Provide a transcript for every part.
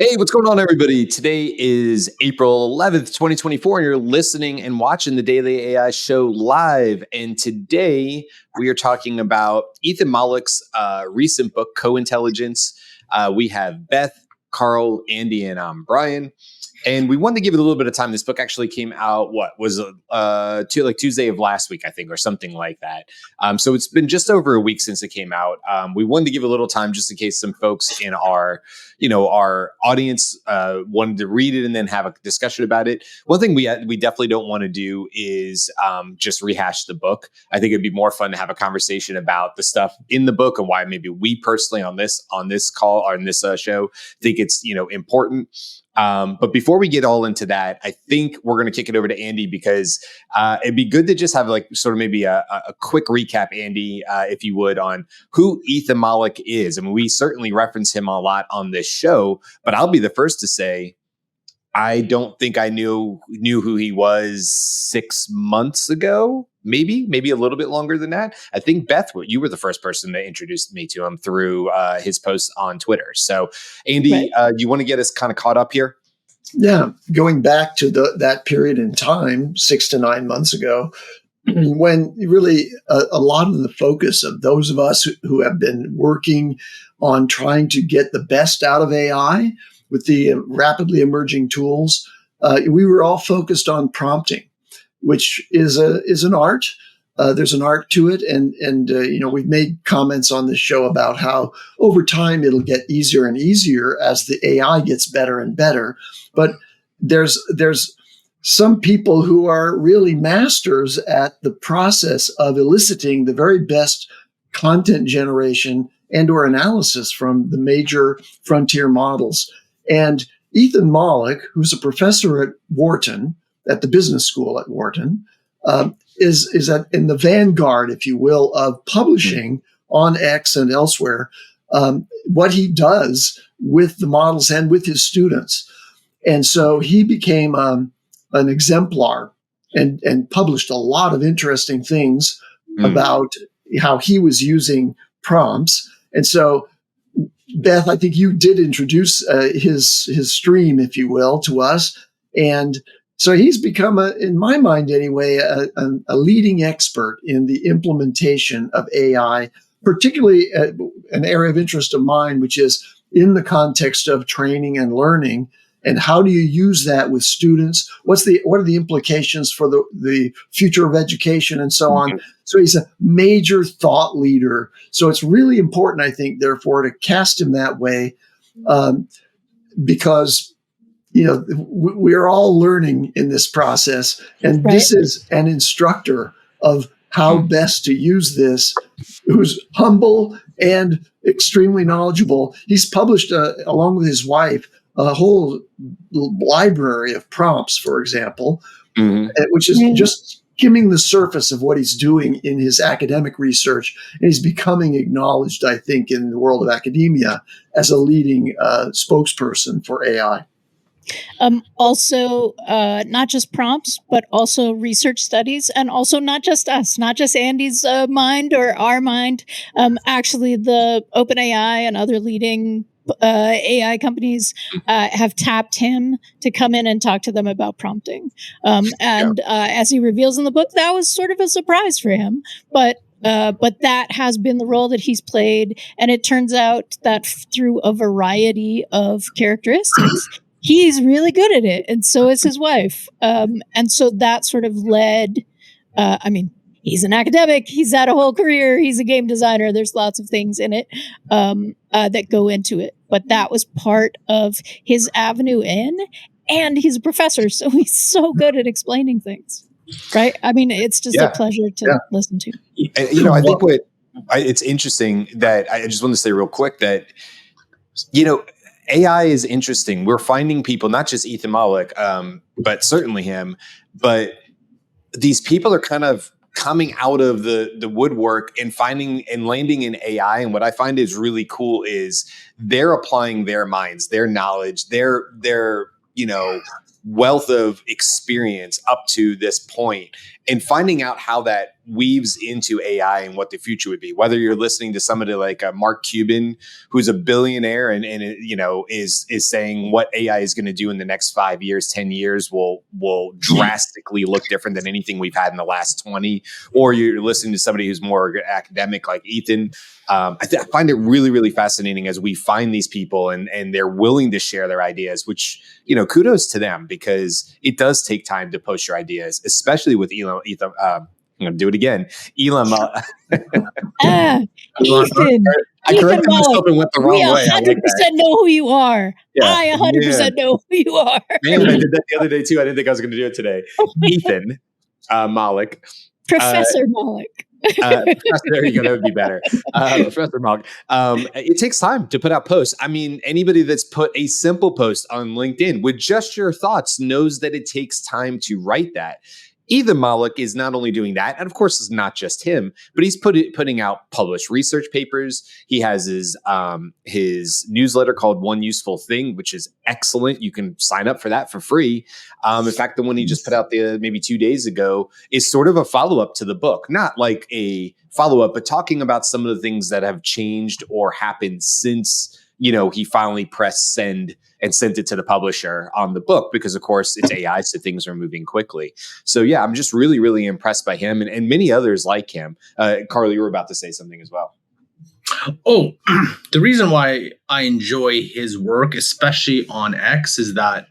Hey, what's going on, everybody? Today is April 11th, 2024, and you're listening and watching the Daily AI Show live. And today we are talking about Ethan Mollick's recent book, Cointelligence. We have Beth, Karl, Andy, and I'm Brian. And we wanted to give it a little bit of time. This book actually came out, Tuesday of last week, I think, or something like that. So it's been just over a week since it came out. We wanted to give a little time just in case some folks in our audience wanted to read it and then have a discussion about it. One thing we definitely don't want to do is just rehash the book. I think it'd be more fun to have a conversation about the stuff in the book and why maybe we personally on this call or on this show think it's important. But before we get all into that, I think we're going to kick it over to Andy because it'd be good to just have maybe a quick recap, Andy, if you would, on who Ethan Mollick is. I mean, we certainly reference him a lot on this show, but I'll be the first to say I don't think I knew who he was 6 months ago. Maybe a little bit longer than that. I think Beth, you were the first person that introduced me to him through his posts on Twitter. So, Andy, Right. you want to get us kind of caught up here? Yeah, going back to that period in time, 6 to 9 months ago, when really a lot of the focus of those of us who have been working on trying to get the best out of AI with the rapidly emerging tools, we were all focused on prompting, which is an art. There's an art to it, and we've made comments on this show about how over time it'll get easier and easier as the AI gets better and better. But there's some people who are really masters at the process of eliciting the very best content generation and or analysis from the major frontier models. And Ethan Mollick, who's a professor at Wharton, at the business school at Wharton, is in the vanguard, if you will, of publishing on X and elsewhere what he does with the models and with his students. And so he became an exemplar and published a lot of interesting things about how he was using prompts. And so, Beth, I think you did introduce his stream, if you will, to us. And so he's become, in my mind anyway, a leading expert in the implementation of AI, particularly an area of interest of mine, which is in the context of training and learning. And how do you use that with students? What are the implications for the future of education and so on? So he's a major thought leader. So it's really important, I think, therefore, to cast him that way, because we're all learning in this process, and Right. This is an instructor of how best to use this, who's humble and extremely knowledgeable. He's published, along with his wife, a whole library of prompts, for example, which is just skimming the surface of what he's doing in his academic research. And he's becoming acknowledged, I think, in the world of academia as a leading spokesperson for AI. Also, not just prompts, but also research studies, and also not just us, not just Andy's mind or our mind. Actually, the OpenAI and other leading AI companies have tapped him to come in and talk to them about prompting. As he reveals in the book, that was sort of a surprise for him, but that has been the role that he's played. And it turns out that through a variety of characteristics, he's really good at it. And so is his wife. And so that sort of led, he's an academic. He's had a whole career. He's a game designer. There's lots of things in it that go into it. But that was part of his avenue in. And he's a professor, so he's so good at explaining things. Right? I mean, it's just a pleasure to listen to. And, I think it's interesting that I just want to say real quick that, AI is interesting. We're finding people, not just Ethan Mollick, but certainly him, but these people are kind of coming out of the woodwork and finding and landing in AI. And what I find is really cool is they're applying their minds, their knowledge, their wealth of experience up to this point and finding out how that weaves into AI and what the future would be. Whether you're listening to somebody like Mark Cuban, who's a billionaire and is saying what AI is going to do in the next 5 years, 10 years will drastically look different than anything we've had in the last 20. Or you're listening to somebody who's more academic like Ethan. I find it really, really fascinating as we find these people and they're willing to share their ideas, which, kudos to them, because it does take time to post your ideas, especially with Elon. I'm going to do it again. Elon. Ethan. I corrected myself and went the wrong way. We 100% know who you are. Yeah. I 100% know who you are. Man, I did that the other day too. I didn't think I was going to do it today. Ethan Mollick. Professor Mollick. There you go. That would be better. Professor Mollick. It takes time to put out posts. I mean, anybody that's put a simple post on LinkedIn with just your thoughts knows that it takes time to write that. Ethan Mollick is not only doing that, and of course it's not just him, but he's putting out published research papers. He has his newsletter called One Useful Thing, which is excellent. You can sign up for that for free. In fact, the one he just put out maybe 2 days ago is sort of a follow-up to the book. Not like a follow-up, but talking about some of the things that have changed or happened since he finally pressed send and sent it to the publisher on the book, because of course it's AI, so things are moving quickly. So yeah, I'm just really, really impressed by him and many others like him. Karl, you were about to say something as well. Oh, the reason why I enjoy his work, especially on X, is that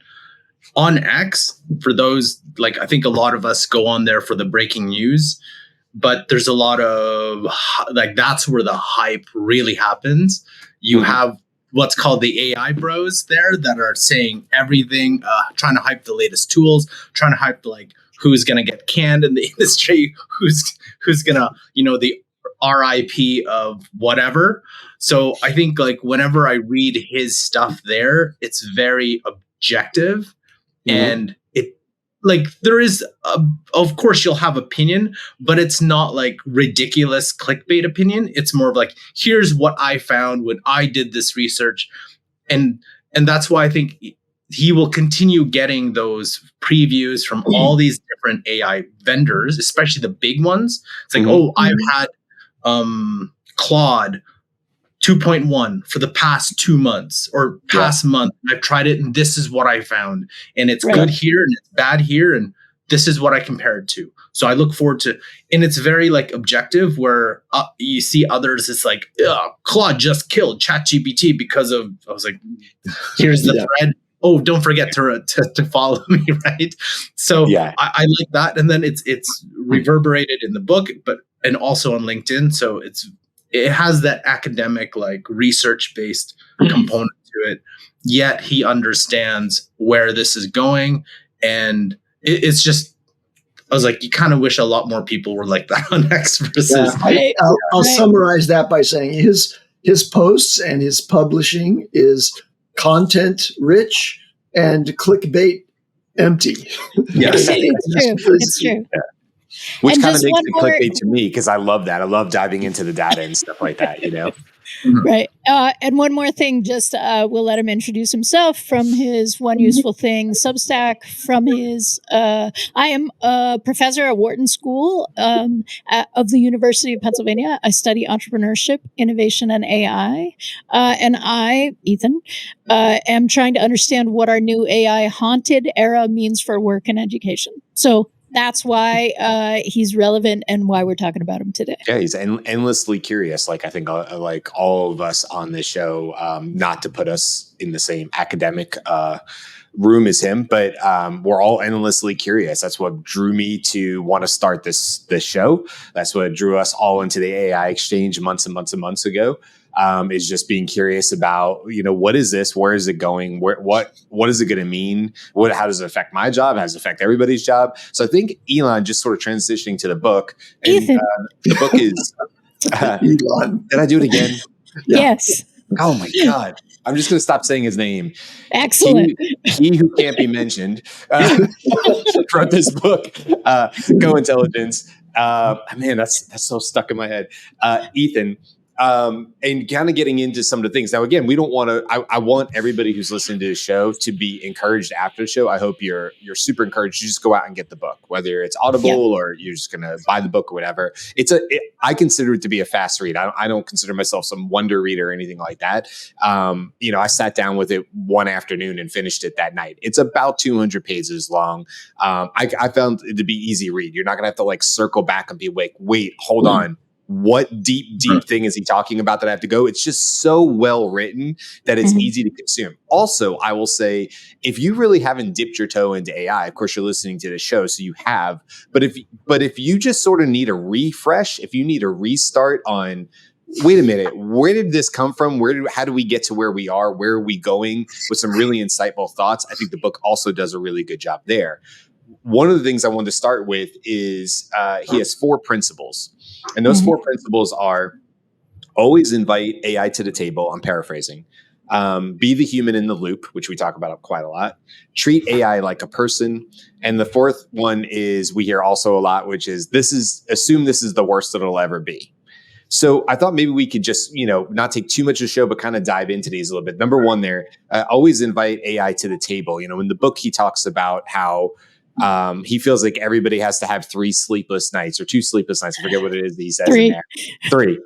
on X, for those, I think a lot of us go on there for the breaking news, but there's a lot of, that's where the hype really happens. You have what's called the AI bros there that are saying everything, trying to hype the latest tools, trying to hype who's going to get canned in the industry, who's going to, the RIP of whatever. So I think whenever I read his stuff there, it's very objective and there is, of course, you'll have opinion, but it's not ridiculous clickbait opinion. It's more of here's what I found when I did this research. And that's why I think he will continue getting those previews from all these different AI vendors, especially the big ones. It's I've had Claude 2.1 for the past 2 months or past month. I've tried it and this is what I found. And it's good here and it's bad here. And this is what I compare it to. So I look forward to, and it's very objective where you see others. It's Claude just killed ChatGPT because of, I was here's the thread. Oh, don't forget to follow me. Right. So I like that. And then it's reverberated in the book, and also on LinkedIn. So it has that academic, research-based component to it, yet he understands where this is going. And it's just, I was you kind of wish a lot more people were like that on X versus. I'll summarize that by saying his posts and his publishing is content rich and clickbait empty. Yes, it's true. Yeah. Which kind of makes it clickbait to me, because I love that. I love diving into the data and stuff like that, Right. And one more thing, just we'll let him introduce himself from his One Useful Thing Substack, from his, I am a professor at Wharton School of the University of Pennsylvania. I study entrepreneurship, innovation, and AI. And I, Ethan, am trying to understand what our new AI haunted era means for work and education. So that's why he's relevant and why we're talking about him today. Yeah, he's endlessly curious. I think all of us on this show, not to put us in the same academic room as him, but we're all endlessly curious. That's what drew me to want to start this show. That's what drew us all into the AI exchange months and months and months ago. Is just being curious about, what is this? Where is it going? What is it going to mean? How does it affect my job? How does it affect everybody's job? So I think Elon, just sort of transitioning to the book. And, the book is Elon. Did I do it again? Yes. Oh my God. I'm just going to stop saying his name. Excellent. He who can't be mentioned wrote this book, cointelligence. Man, that's so stuck in my head. Ethan and kind of getting into some of the things. Now, again, we don't want to, I want everybody who's listening to the show to be encouraged after the show. I hope you're super encouraged to just go out and get the book, whether it's Audible or you're just going to buy the book or whatever. I consider it to be a fast read. I don't consider myself some wonder reader or anything like that. I sat down with it one afternoon and finished it that night. It's about 200 pages long. I found it to be easy read. You're not going to have to like circle back and be like, wait, hold on. What deep thing is he talking about that I have to go? It's just so well written that it's easy to consume. Also, I will say, if you really haven't dipped your toe into AI, of course you're listening to the show, so you have. But if you just sort of need a refresh, if you need a restart on, wait a minute, where did this come from? How do we get to where we are? Where are we going? With some really insightful thoughts, I think the book also does a really good job there. One of the things I wanted to start with is he has 4 principles. And those 4 principles are: always invite AI to the table. I'm paraphrasing. Be the human in the loop, which we talk about quite a lot. Treat AI like a person. And the 4th one is, we hear also a lot, which is assume this is the worst it'll ever be. So I thought maybe we could just, not take too much of the show, but kind of dive into these a little bit. Number 1 there, always invite AI to the table. In the book, he talks about how he feels like everybody has to have 3 sleepless nights or 2 sleepless nights. I forget what it is that he says 3. in there. 3.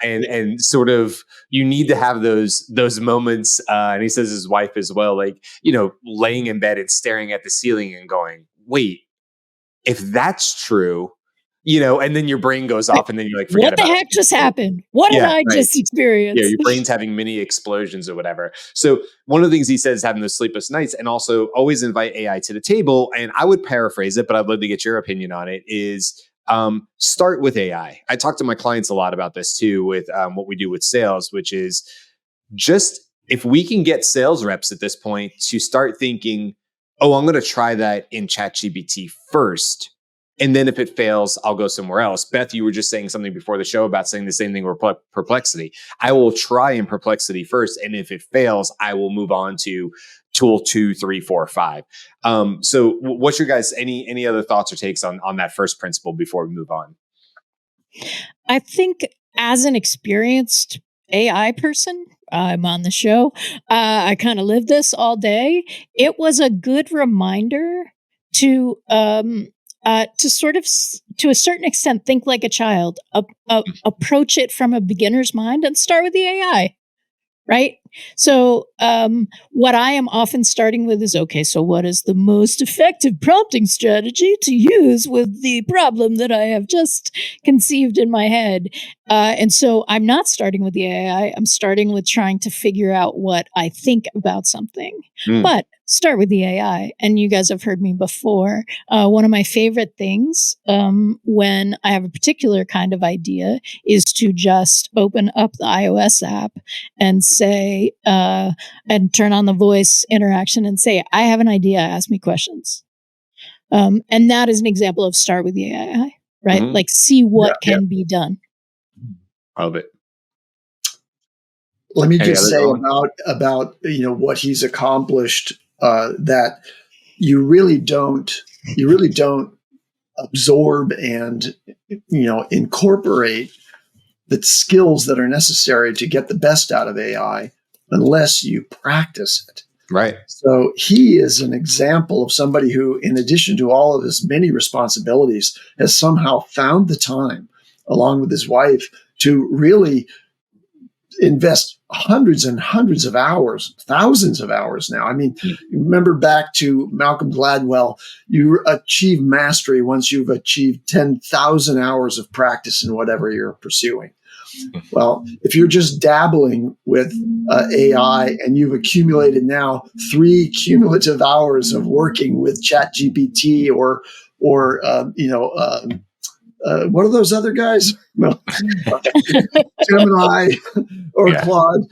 And sort of, you need to have those moments. And he says his wife as well, like, laying in bed and staring at the ceiling and going, wait, if that's true, and then your brain goes off and then you're like, forget about it. What the heck just happened? What did I just experience? Yeah, your brain's having mini explosions or whatever. So one of the things he says is having those sleepless nights, and also always invite AI to the table. And I would paraphrase it, but I'd love to get your opinion on it, is start with AI. I talk to my clients a lot about this too with what we do with sales, which is just, if we can get sales reps at this point to start thinking, oh, I'm going to try that in ChatGPT first. And then if it fails, I'll go somewhere else. Beth, you were just saying something before the show about saying the same thing with Perplexity. I will try in Perplexity first. And if it fails, I will move on to tool 2, 3, 4, 5. So what's your guys, any other thoughts or takes on that first principle before we move on? I think as an experienced AI person, I'm on the show. I kind of live this all day. It was a good reminder to sort of, to a certain extent, think like a child, approach it from a beginner's mind and start with the AI, right? So what I am often starting with is, okay, so what is the most effective prompting strategy to use with the problem that I have just conceived in my head? And so I'm not starting with the AI. I'm starting with trying to figure out what I think about something. But start with the AI. And you guys have heard me before. One of my favorite things when I have a particular kind of idea is to just open up the iOS app and say, and turn on the voice interaction and say, I have an idea, ask me questions. And that is an example of start with the AI, right? Like, see what can be done. I love it. Let me just say about what he's accomplished, that you really don't absorb and incorporate the skills that are necessary to get the best out of AI unless you practice it. Right. So he is an example of somebody who, in addition to all of his many responsibilities, has somehow found the time, along with his wife, to really invest hundreds and hundreds of hours, thousands of hours now. I mean, remember back to Malcolm Gladwell, you achieve mastery once you've achieved 10,000 hours of practice in whatever you're pursuing. Well, if you're just dabbling with AI and you've accumulated now 3 cumulative hours of working with ChatGPT or what are those other guys? Well, Gemini or Claude.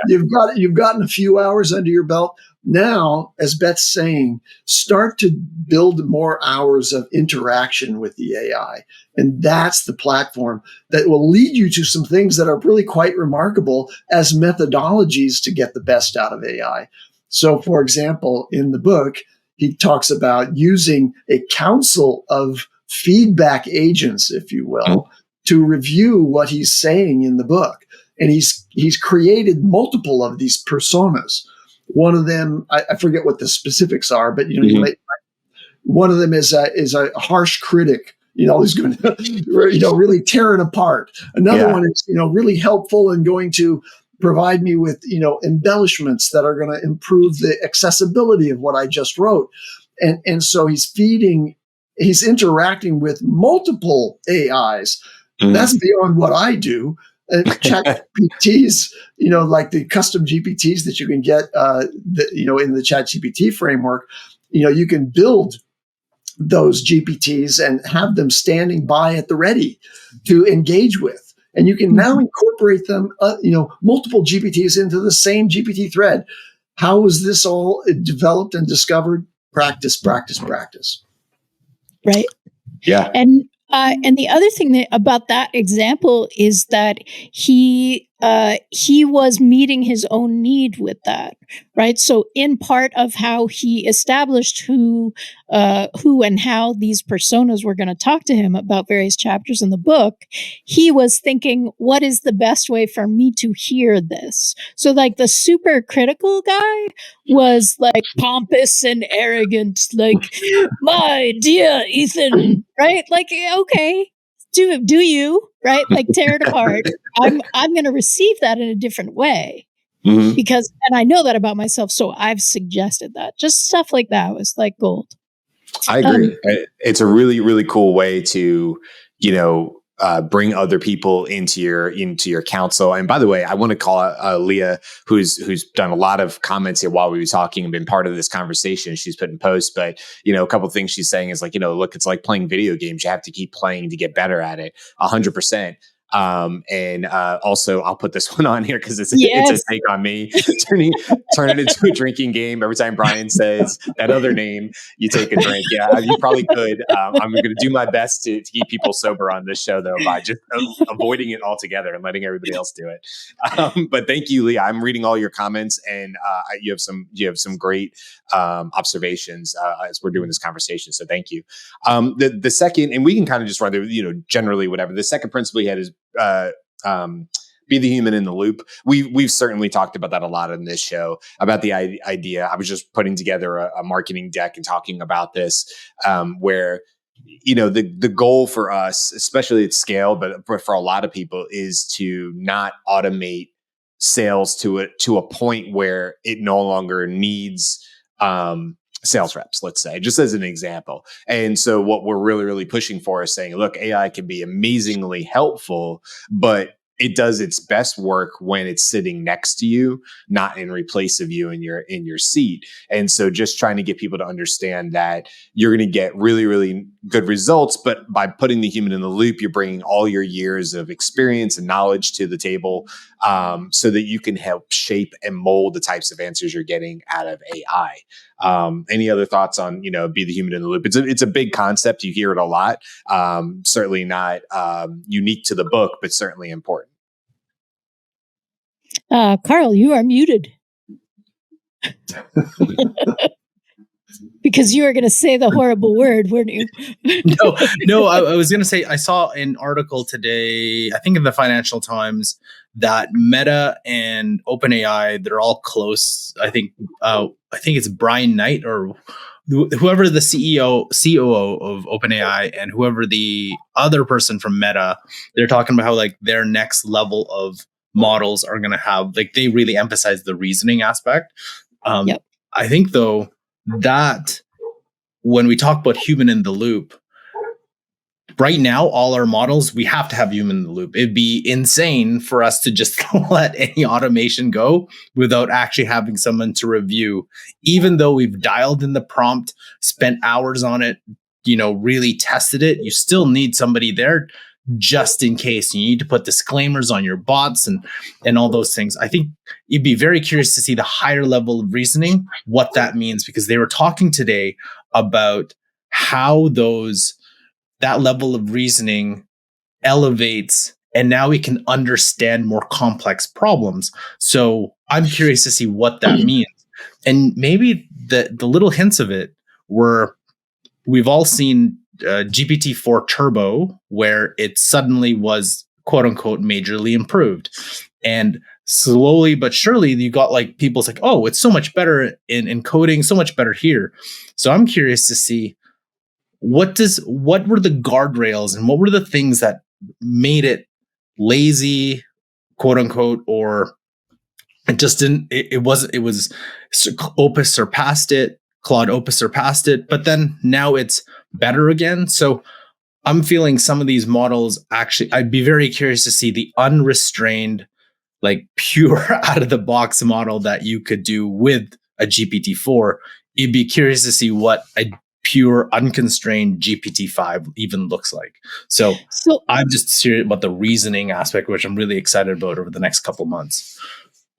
You've gotten a few hours under your belt. Now, as Beth's saying, start to build more hours of interaction with the AI. And that's the platform that will lead you to some things that are really quite remarkable as methodologies to get the best out of AI. So, for example, in the book, he talks about using a council of feedback agents, if you will, to review what he's saying in the book. And he's created multiple of these personas. One of them, I forget what the specifics are, but one of them is a harsh critic. Who's going to really tear it apart. Another one is really helpful and going to provide me with embellishments that are going to improve the accessibility of what I just wrote. And so he's interacting with multiple AIs. That's beyond what I do. ChatGPTs, like the custom GPTs that you can get, in the ChatGPT framework, you can build those GPTs and have them standing by at the ready to engage with. And you can now incorporate them, multiple GPTs into the same GPT thread. How was this all developed and discovered? Practice, practice, practice. Right. Yeah. And the other thing about that example is that he was meeting his own need with that, right? So in part of how he established who and how these personas were going to talk to him about various chapters in the book, he was thinking, what is the best way for me to hear this? So like the super critical guy was like pompous and arrogant, like, my dear Ethan, right? Like, okay, do you, right? Like tear it apart. I'm going to receive that in a different way because, and I know that about myself. So I've suggested that. Just stuff like that was like gold. I agree. It's a really, really cool way to, bring other people into your counsel. And by the way, I want to call out Leah, who's done a lot of comments here while we were talking and been part of this conversation. She's put in posts, but a couple of things she's saying is like, look, it's like playing video games. You have to keep playing to get better at it. 100%. And also, I'll put this one on here because it's a take on me. Turn it into a drinking game. Every time Brian says that other name, you take a drink. Yeah, you probably could. I'm going to do my best to keep people sober on this show, though, by just avoiding it altogether and letting everybody else do it. But thank you, Leah. I'm reading all your comments, and you have some great observations as we're doing this conversation. So thank you. The second, and we can kind of just run through, generally whatever. The second principle he had is be the human in the loop. We've certainly talked about that a lot in this show about the idea. I was just putting together a marketing deck and talking about this, where the goal for us, especially at scale, but for a lot of people, is to not automate sales to a point where it no longer needs sales reps, let's say, just as an example. And so what we're really, really pushing for is saying, look, AI can be amazingly helpful, but it does its best work when it's sitting next to you, not in replace of you in your seat. And so just trying to get people to understand that you're going to get really, really good results, but by putting the human in the loop, you're bringing all your years of experience and knowledge to the table, so that you can help shape and mold the types of answers you're getting out of AI. Any other thoughts on, be the human in the loop? It's a big concept. You hear it a lot. Certainly not unique to the book, but certainly important. Karl, you are muted. Because you were going to say the horrible word, weren't you? No, I was going to say, I saw an article today, I think in the Financial Times, that Meta and OpenAI, they're all close. I think it's Brian Knight or whoever the COO of OpenAI and whoever the other person from Meta, they're talking about how like their next level of models are going to have, like, they really emphasize the reasoning aspect. Yep. I think though that when we talk about human in the loop, right now, all our models, we have to have human in the loop. It'd be insane for us to just let any automation go without actually having someone to review. Even though we've dialed in the prompt, spent hours on it, really tested it, you still need somebody there just in case. You need to put disclaimers on your bots and all those things. I think you'd be very curious to see the higher level of reasoning, what that means, because they were talking today about how that level of reasoning elevates, and now we can understand more complex problems. So I'm curious to see what that means. And maybe the little hints of it were, we've all seen GPT-4 Turbo, where it suddenly was quote unquote majorly improved. And slowly but surely, you got like people's like, oh, it's so much better in coding, so much better here. So I'm curious to see what were the guardrails and what were the things that made it lazy, quote unquote, or it just didn't, it was Opus surpassed it, Claude Opus surpassed it, but then now it's better again. So I'm feeling some of these models actually, I'd be very curious to see the unrestrained, like pure out of the box model that you could do with a GPT-4. You'd be curious to see what a pure unconstrained GPT-5 even looks like. So I'm just curious about the reasoning aspect, which I'm really excited about over the next couple months.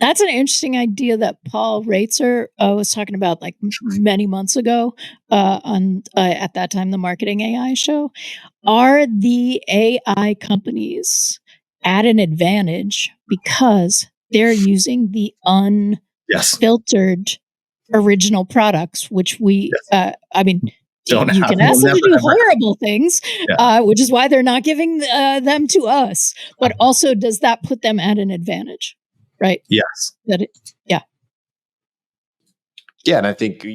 That's an interesting idea that Paul Raitzer was talking about like many months ago on at that time, the Marketing AI show. Are the AI companies at an advantage because they're using the unfiltered original products, which we, I mean, you can ask them to do horrible things, which is why they're not giving them to us. But also, does that put them at an advantage? Right. Yes. Yeah. And I think,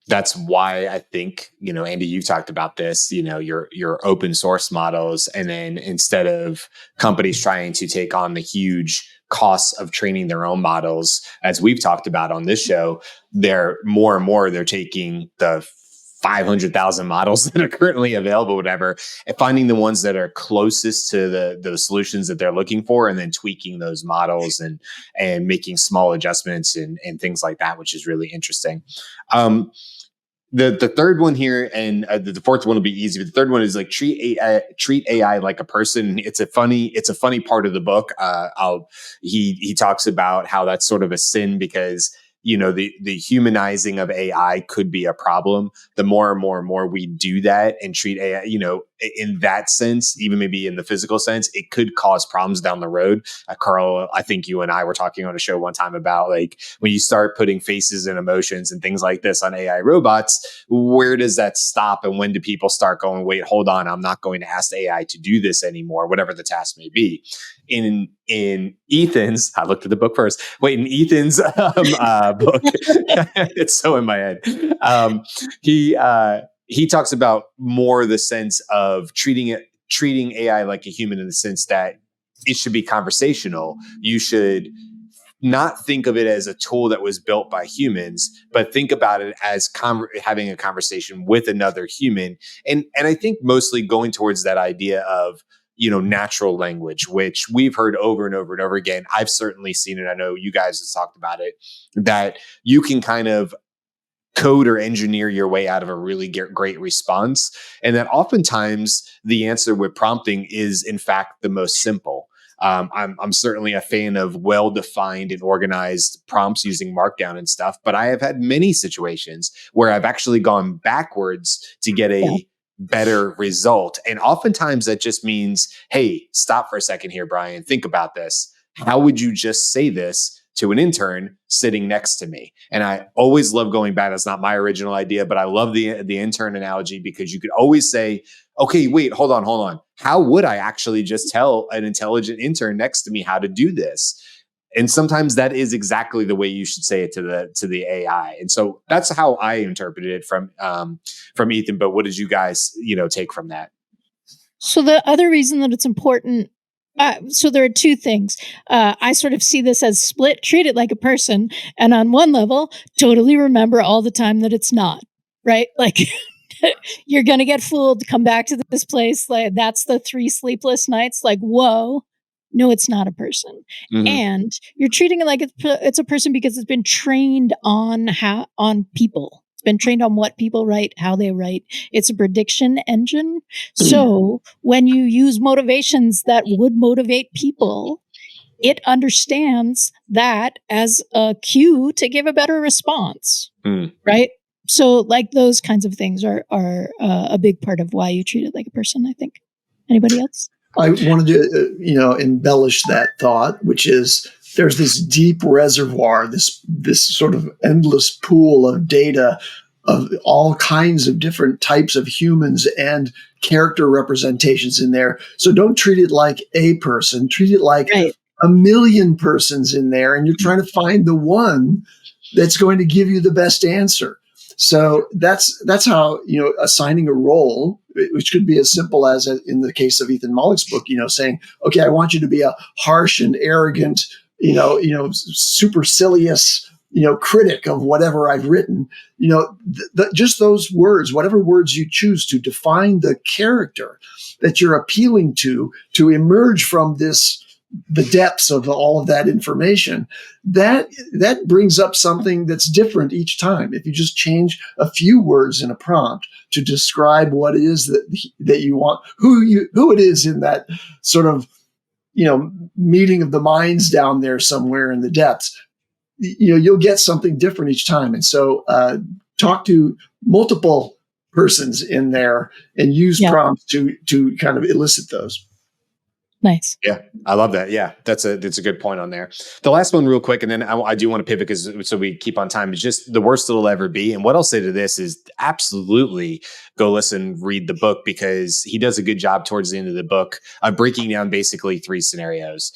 that's why I think, Andy, you talked about this, your open source models. And then instead of companies trying to take on the huge costs of training their own models, as we've talked about on this show, they're more and more, they're taking the 500,000 models that are currently available, whatever, and finding the ones that are closest to the solutions that they're looking for, and then tweaking those models and making small adjustments and things like that, which is really interesting. The third one here, and the fourth one will be easy, but the third one is like treat AI like a person. It's a funny part of the book. He talks about how that's sort of a sin because the humanizing of AI could be a problem. The more and more we do that and treat AI, in that sense, even maybe in the physical sense, it could cause problems down the road. Karl, I think you and I were talking on a show one time about like when you start putting faces and emotions and things like this on AI robots, where does that stop? And when do people start going, wait, hold on, I'm not going to ask AI to do this anymore, whatever the task may be. In Ethan's, I looked at the book first. Wait, in Ethan's book, it's so in my head. He talks about more the sense of treating AI like a human in the sense that it should be conversational. You should not think of it as a tool that was built by humans, but think about it as having a conversation with another human. And I think mostly going towards that idea of natural language, which we've heard over and over and over again. I've certainly seen it. I know you guys have talked about it, that you can kind of code or engineer your way out of a really great response. And that oftentimes the answer with prompting is in fact the most simple. I'm certainly a fan of well-defined and organized prompts using Markdown and stuff, but I have had many situations where I've actually gone backwards to get a better result. And oftentimes that just means, hey, stop for a second here, Brian, think about this. How would you just say this to an intern sitting next to me? And I always love going back. That's not my original idea, but I love the intern analogy because you could always say, okay, wait, hold on. How would I actually just tell an intelligent intern next to me how to do this? And sometimes that is exactly the way you should say it to the AI. And so that's how I interpreted it from Ethan. But what did you guys, take from that? So the other reason that it's important, so there are two things. I sort of see this as split, treat it like a person. And on one level, totally remember all the time that it's not, right? Like you're going to get fooled, come back to this place. Like that's the 3 sleepless nights. Like, whoa. No, it's not a person. Mm-hmm. And you're treating it like it's a person because it's been trained on people. It's been trained on what people write, how they write. It's a prediction engine. So when you use motivations that would motivate people, it understands that as a cue to give a better response, right? So like those kinds of things are a big part of why you treat it like a person, I think. Anybody else? I wanted to, embellish that thought, which is there's this deep reservoir, this sort of endless pool of data of all kinds of different types of humans and character representations in there. So don't treat it like a person, treat it like a million persons in there, and you're trying to find the one that's going to give you the best answer. So that's how, assigning a role, which could be as simple as in the case of Ethan Mollick's book, saying, okay, I want you to be a harsh and arrogant, supercilious, critic of whatever I've written, just those words, whatever words you choose to define the character that you're appealing to emerge from the depths of all of that information, that brings up something that's different each time. If you just change a few words in a prompt to describe what it is that you want, who it is in that sort of, meeting of the minds down there somewhere in the depths, you'll get something different each time. And so talk to multiple persons in there and use prompts to kind of elicit those. Nice. Yeah, I love that. Yeah, that's a good point on there. The last one real quick, and then I do want to pivot so we keep on time, is just the worst it'll ever be. And what I'll say to this is absolutely go listen, read the book, because he does a good job towards the end of the book of breaking down basically 3 scenarios.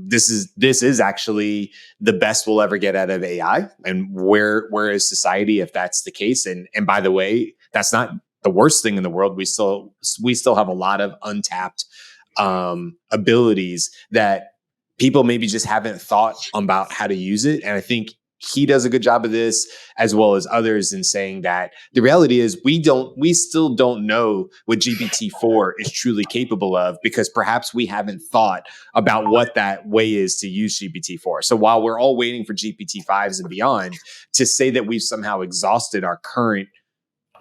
This is actually the best we'll ever get out of AI, and where is society if that's the case. And by the way, that's not the worst thing in the world. We still have a lot of untapped abilities that people maybe just haven't thought about how to use it. And I think he does a good job of this, as well as others, in saying that the reality is we still don't know what GPT-4 is truly capable of, because perhaps we haven't thought about what that way is to use GPT-4. So while we're all waiting for GPT-5s and beyond, to say that we've somehow exhausted our current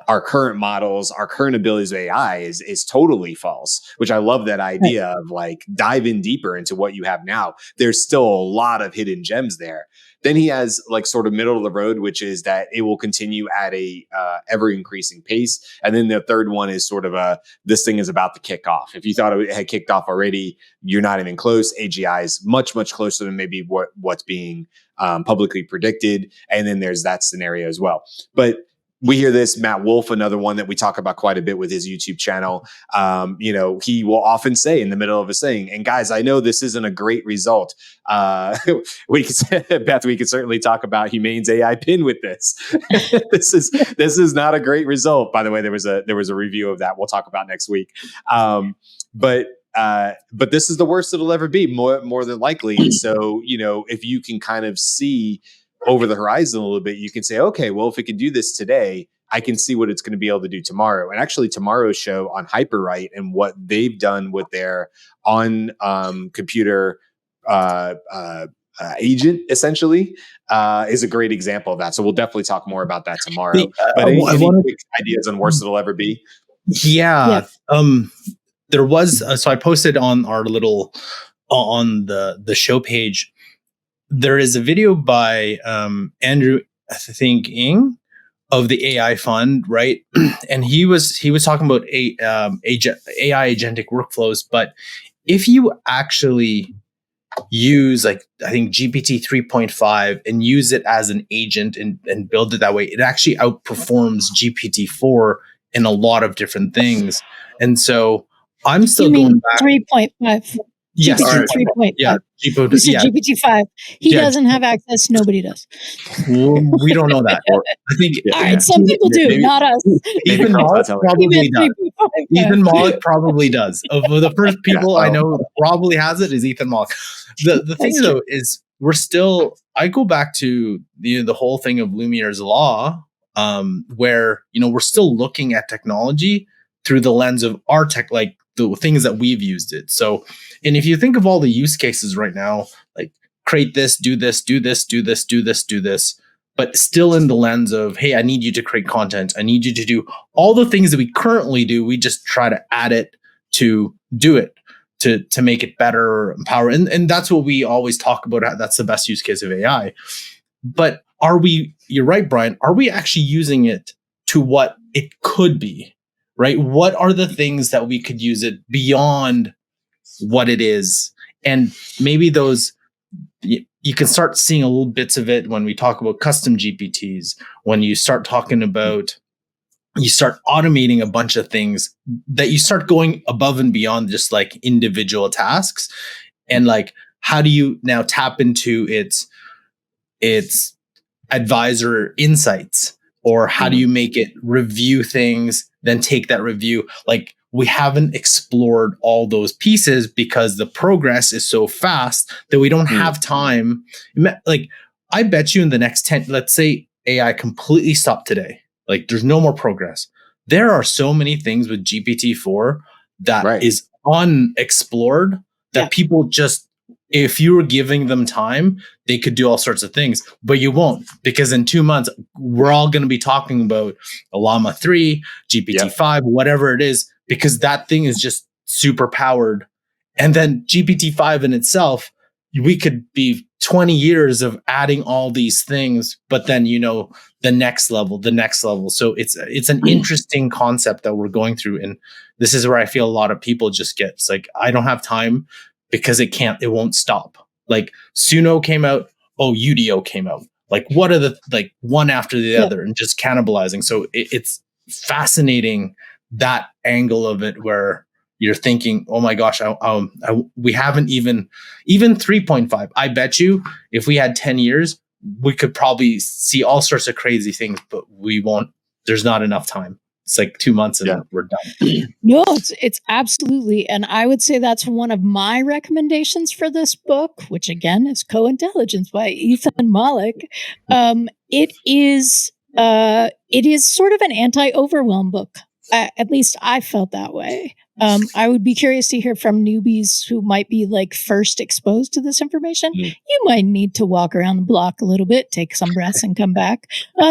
models, our current abilities of AI is totally false, which I love that idea of like dive in deeper into what you have now. There's still a lot of hidden gems there. Then he has like sort of middle of the road, which is that it will continue at a ever increasing pace. And then the third one is sort of this thing is about to kick off. If you thought it had kicked off already, you're not even close. AGI is much, much closer than maybe what's being publicly predicted. And then there's that scenario as well. But we hear this, Matt Wolf, another one that we talk about quite a bit with his YouTube channel. He will often say in the middle of a saying, and guys, I know this isn't a great result. Beth, we could certainly talk about Humane's AI pin with this. This is not a great result. By the way, there was a review of that we'll talk about next week. But this is the worst it'll ever be, more than likely. And so, if you can kind of see over the horizon a little bit, you can say, okay, well, if it can do this today, I can see what it's going to be able to do tomorrow. And actually tomorrow's show on Hyperwrite and what they've done with their on computer agent essentially is a great example of that. So we'll definitely talk more about that tomorrow. But any quick ideas on worst it'll ever be? Yeah. There was, so I posted on our little, on the show page, there is a video by Andrew, I think, Ng of the AI Fund, right? And he was talking about AI agentic workflows. But if you actually use, like, I think GPT 3.5 and use it as an agent and build it that way, it actually outperforms GPT-4 in a lot of different things. And so I'm still going back. 3.5. Yes, GPT 3.5. Yeah, you said GPT-5. He doesn't have access. Nobody does. Well, we don't know that. I think. All right, some people do, not us. Ethan Mollick probably does. Ethan Mollick probably does. Of the first people I know probably has it is Ethan Mollick. The thing though is we're still. I go back to the whole thing of Lumiere's law, where we're still looking at technology through the lens of our tech, like the things that we've used it. So, and if you think of all the use cases right now, like create this, do this, do this, do this, do this, do this, but still in the lens of, hey, I need you to create content. I need you to do all the things that we currently do. We just try to add it to do it, to make it better, empower. And that's what we always talk about. That's the best use case of AI. But you're right, Brian, are we actually using it to what it could be? Right? What are the things that we could use it beyond what it is? And maybe those, you can start seeing a little bits of it when we talk about custom GPTs, when you start talking about, you start automating a bunch of things, that you start going above and beyond just like individual tasks. And like, how do you now tap into its advisor insights, or how do you make it review things, then take that review? Like, we haven't explored all those pieces because the progress is so fast that we don't have time. Like, I bet you in the next 10, let's say AI completely stopped today, like there's no more progress. There are so many things with GPT-4 that is unexplored that people just, if you were giving them time, they could do all sorts of things, but you won't, because in 2 months, we're all going to be talking about a Llama 3, GPT-5, whatever it is, because that thing is just super powered. And then GPT-5 in itself, we could be 20 years of adding all these things, but then, you know, the next level. So it's an interesting concept that we're going through. And this is where I feel a lot of people just get, it's like, I don't have time because it won't stop. Like Suno came out, UDO came out. Like, what are the, like, one after the other, and just cannibalizing. So it's fascinating, that angle of it, where you're thinking, oh my gosh, we haven't even 3.5. I bet you if we had 10 years, we could probably see all sorts of crazy things, but we won't. There's not enough time. It's like 2 months and we're done. No, it's absolutely. And I would say that's one of my recommendations for this book, which again is Cointelligence by Ethan Mollick. It is sort of an anti-overwhelm book. At least I felt that way. I would be curious to hear from newbies who might be like first exposed to this information. You might need to walk around the block a little bit, take some breaths, and come back.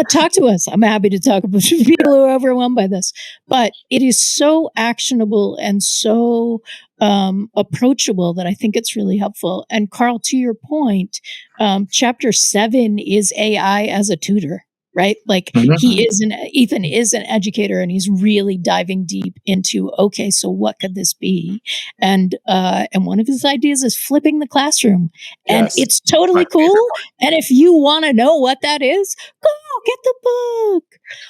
Talk to us. I'm happy to talk about people who are overwhelmed by this. But it is so actionable and so approachable that I think it's really helpful. And Karl, to your point, chapter 7 is AI as a tutor. Right? Like Ethan is an educator, and he's really diving deep into, okay, so what could this be? And one of his ideas is flipping the classroom. And it's totally cool. And if you want to know what that is, go get the book.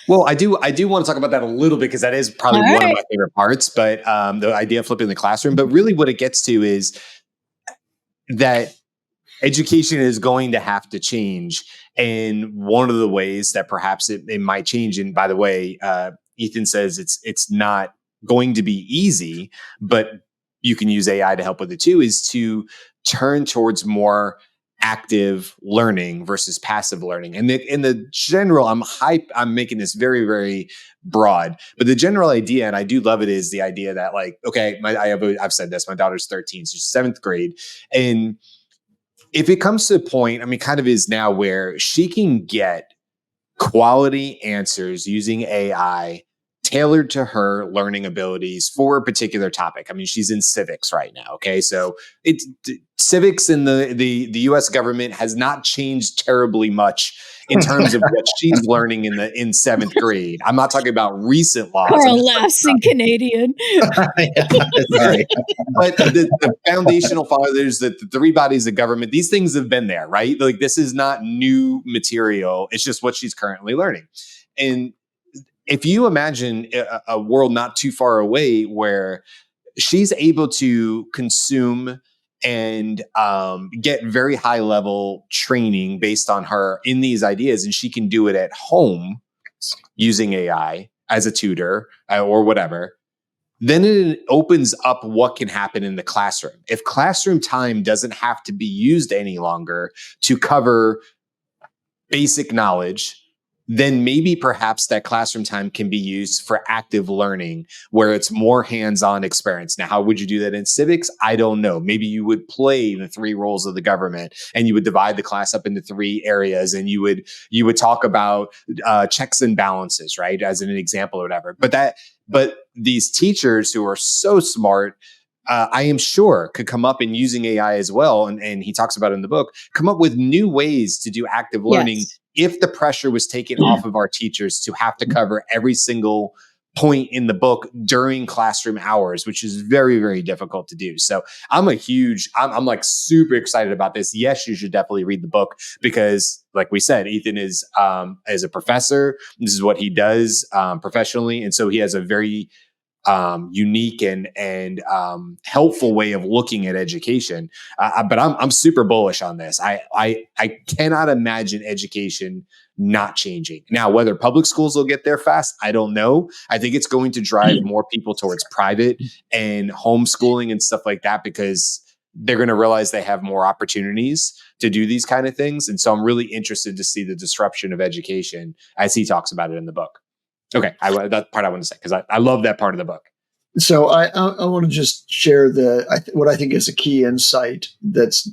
Well, I do want to talk about that a little bit, because that is probably one of my favorite parts, but the idea of flipping the classroom. But really what it gets to is that education is going to have to change. And one of the ways that perhaps it might change, and by the way, Ethan says it's not going to be easy, but you can use AI to help with it too, is to turn towards more active learning versus passive learning. And in the general, I'm making this very, very broad, but the general idea, and I do love it, is the idea that, like, okay, I've said this, my daughter's 13, so she's 7th grade. And if it comes to a point, I mean, kind of is now, where she can get quality answers using AI tailored to her learning abilities for a particular topic. I mean, she's in civics right now. Okay. So civics in the US government has not changed terribly much in terms of what she's learning in 7th grade. I'm not talking about recent laws. Karl laughs in Canadian. Sorry. But the foundational fathers, the 3 bodies of government, these things have been there, right? Like, this is not new material. It's just what she's currently learning. And if you imagine a world not too far away where she's able to consume and get very high level training based on her in these ideas, and she can do it at home using AI as a tutor or whatever, then it opens up what can happen in the classroom. If classroom time doesn't have to be used any longer to cover basic knowledge, then maybe perhaps that classroom time can be used for active learning, where it's more hands-on experience. Now, how would you do that in civics? I don't know. Maybe you would play the 3 roles of the government, and you would divide the class up into 3 areas, and you would talk about checks and balances, right, as an example or whatever. But these teachers who are so smart, I am sure, could come up and using AI as well, and he talks about it in the book, come up with new ways to do active learning. If the pressure was taken off of our teachers to have to cover every single point in the book during classroom hours, which is very, very difficult to do. So I'm like super excited about this. Yes, you should definitely read the book because, like we said, Ethan is as a professor. This is what he does professionally, and so he has a very unique and helpful way of looking at education. But I'm super bullish on this. I cannot imagine education not changing. Now, whether public schools will get there fast, I don't know. I think it's going to drive more people towards private and homeschooling and stuff like that because they're going to realize they have more opportunities to do these kind of things. And so I'm really interested to see the disruption of education as he talks about it in the book. Okay, that part I want to say because I love that part of the book. So I want to just share what I think is a key insight that's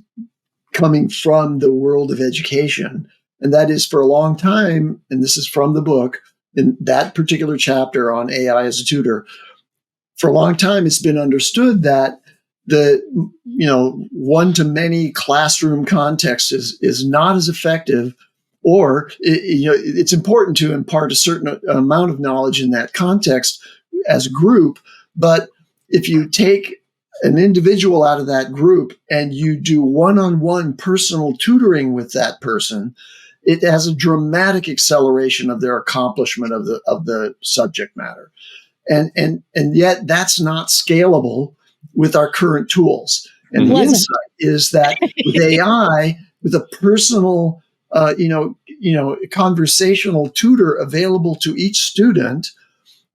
coming from the world of education. And that is, for a long time, and this is from the book, in that particular chapter on AI as a tutor, for a long time, it's been understood that the one-to-many classroom context is not as effective, or it's important to impart a certain amount of knowledge in that context as a group. But if you take an individual out of that group and you do one-on-one personal tutoring with that person, it has a dramatic acceleration of their accomplishment of the subject matter. And yet that's not scalable with our current tools. And the insight is that with AI, with a personal, conversational tutor available to each student,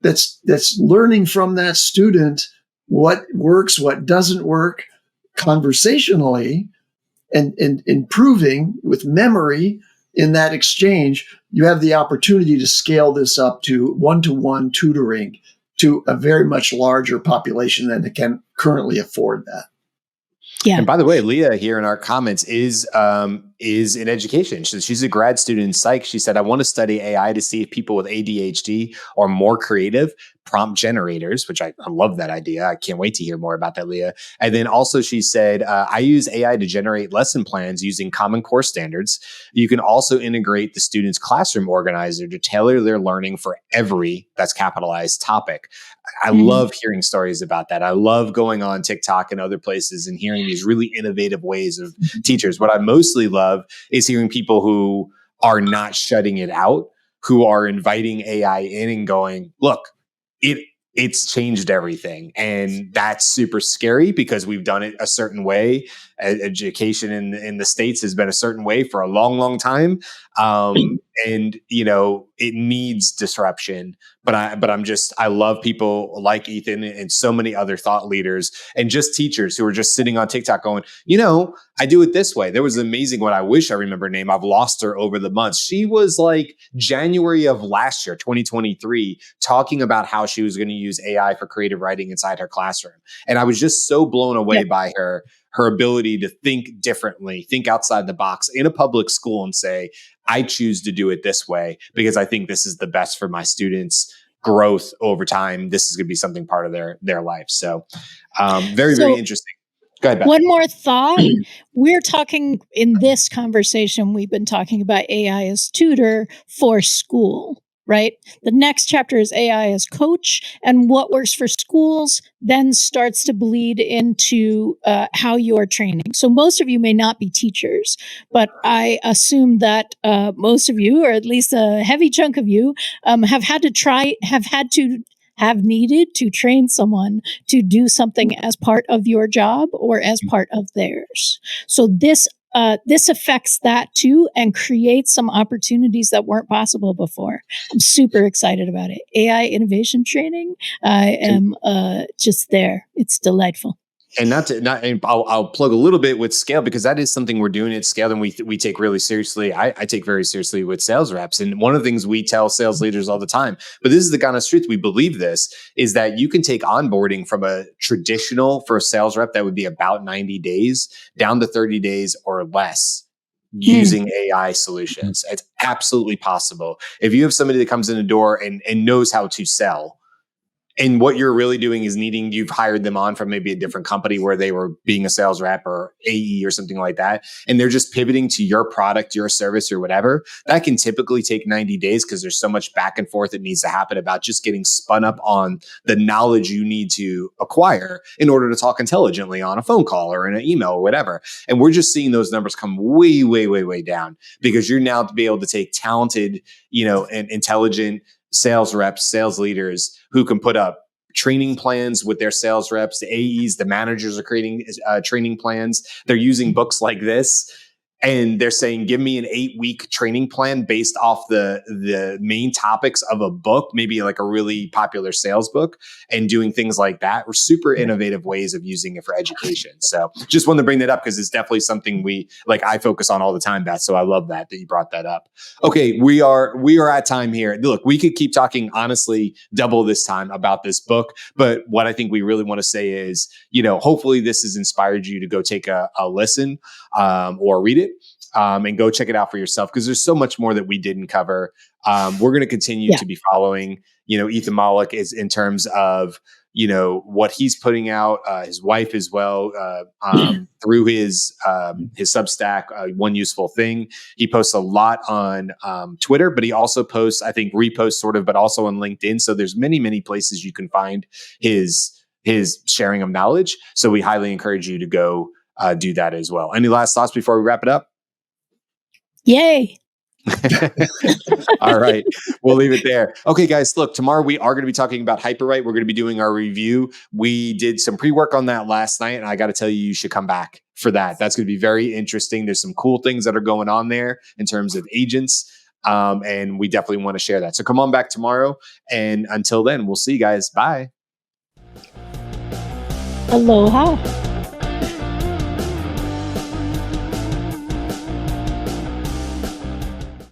that's learning from that student what works, what doesn't work conversationally, and improving with memory in that exchange, you have the opportunity to scale this up to one-to-one tutoring to a very much larger population than can currently afford that. Yeah. And by the way, Leah here in our comments is in education. She's a grad student in psych. She said, I want to study AI to see if people with ADHD are more creative prompt generators, which I love that idea. I can't wait to hear more about that, Leah. And then also she said, I use AI to generate lesson plans using Common Core standards. You can also integrate the student's classroom organizer to tailor their learning for every, that's capitalized, topic. I love hearing stories about that. I love going on TikTok and other places and hearing these really innovative ways of teachers. What I mostly love is hearing people who are not shutting it out, who are inviting AI in and going, look, it's changed everything. And that's super scary because we've done it a certain way. Education in the States has been a certain way for a long, long time. And, it needs disruption. But I love people like Ethan and so many other thought leaders and just teachers who are just sitting on TikTok going, I do it this way. There was an amazing one. I wish I remember her name. I've lost her over the months. She was like January of last year, 2023, talking about how she was going to use AI for creative writing inside her classroom. And I was just so blown away by her ability to think differently, think outside the box in a public school and say, I choose to do it this way because I think this is the best for my students' growth over time. This is going to be something part of their life. So very interesting. Go ahead, Beth. One more thought. We're talking in this conversation, we've been talking about AI as tutor for school, right? The next chapter is AI as coach, and what works for schools then starts to bleed into how you're training. So most of you may not be teachers, but I assume that most of you, or at least a heavy chunk of you, have needed to train someone to do something as part of your job or as part of theirs. So this affects that too and creates some opportunities that weren't possible before. I'm super excited about it. AI innovation training. I am just there. It's delightful. And I'll plug a little bit with scale because that is something we're doing at scale and we take really seriously. I take very seriously with sales reps. And one of the things we tell sales leaders all the time, but this is the honest truth, we believe this, is that you can take onboarding from a traditional for a sales rep that would be about 90 days down to 30 days or less using AI solutions. It's absolutely possible. If you have somebody that comes in the door and knows how to sell, and what you're really doing is you've hired them on from maybe a different company where they were being a sales rep or AE or something like that, and they're just pivoting to your product, your service, or whatever, that can typically take 90 days because there's so much back and forth that needs to happen about just getting spun up on the knowledge you need to acquire in order to talk intelligently on a phone call or in an email or whatever. And we're just seeing those numbers come way, way, way, way down because you're now to be able to take talented, and intelligent sales reps, sales leaders who can put up training plans with their sales reps. The AEs, the managers are creating training plans. They're using books like this. And they're saying, give me an 8-week training plan based off the main topics of a book, maybe like a really popular sales book, and doing things like that. We're super innovative ways of using it for education. So just wanted to bring that up because it's definitely something I focus on all the time, Beth. So I love that you brought that up. Okay, we are at time here. Look, we could keep talking, honestly, double this time about this book. But what I think we really want to say is, hopefully this has inspired you to go take a listen or read it. And go check it out for yourself because there's so much more that we didn't cover. We're going to continue to be following, Ethan Mollick is in terms of, what he's putting out, his wife as well, through his Substack, One Useful Thing. He posts a lot on Twitter, but he also posts, I think, reposts sort of, but also on LinkedIn. So there's many, many places you can find his sharing of knowledge. So we highly encourage you to go do that as well. Any last thoughts before we wrap it up? Yay. All right. We'll leave it there. Okay, guys, look, tomorrow we are going to be talking about Hyperwrite. We're going to be doing our review. We did some pre-work on that last night, and I got to tell you should come back for that. That's going to be very interesting. There's some cool things that are going on there in terms of agents, and we definitely want to share that. So come on back tomorrow, and until then, we'll see you guys. Bye. Aloha.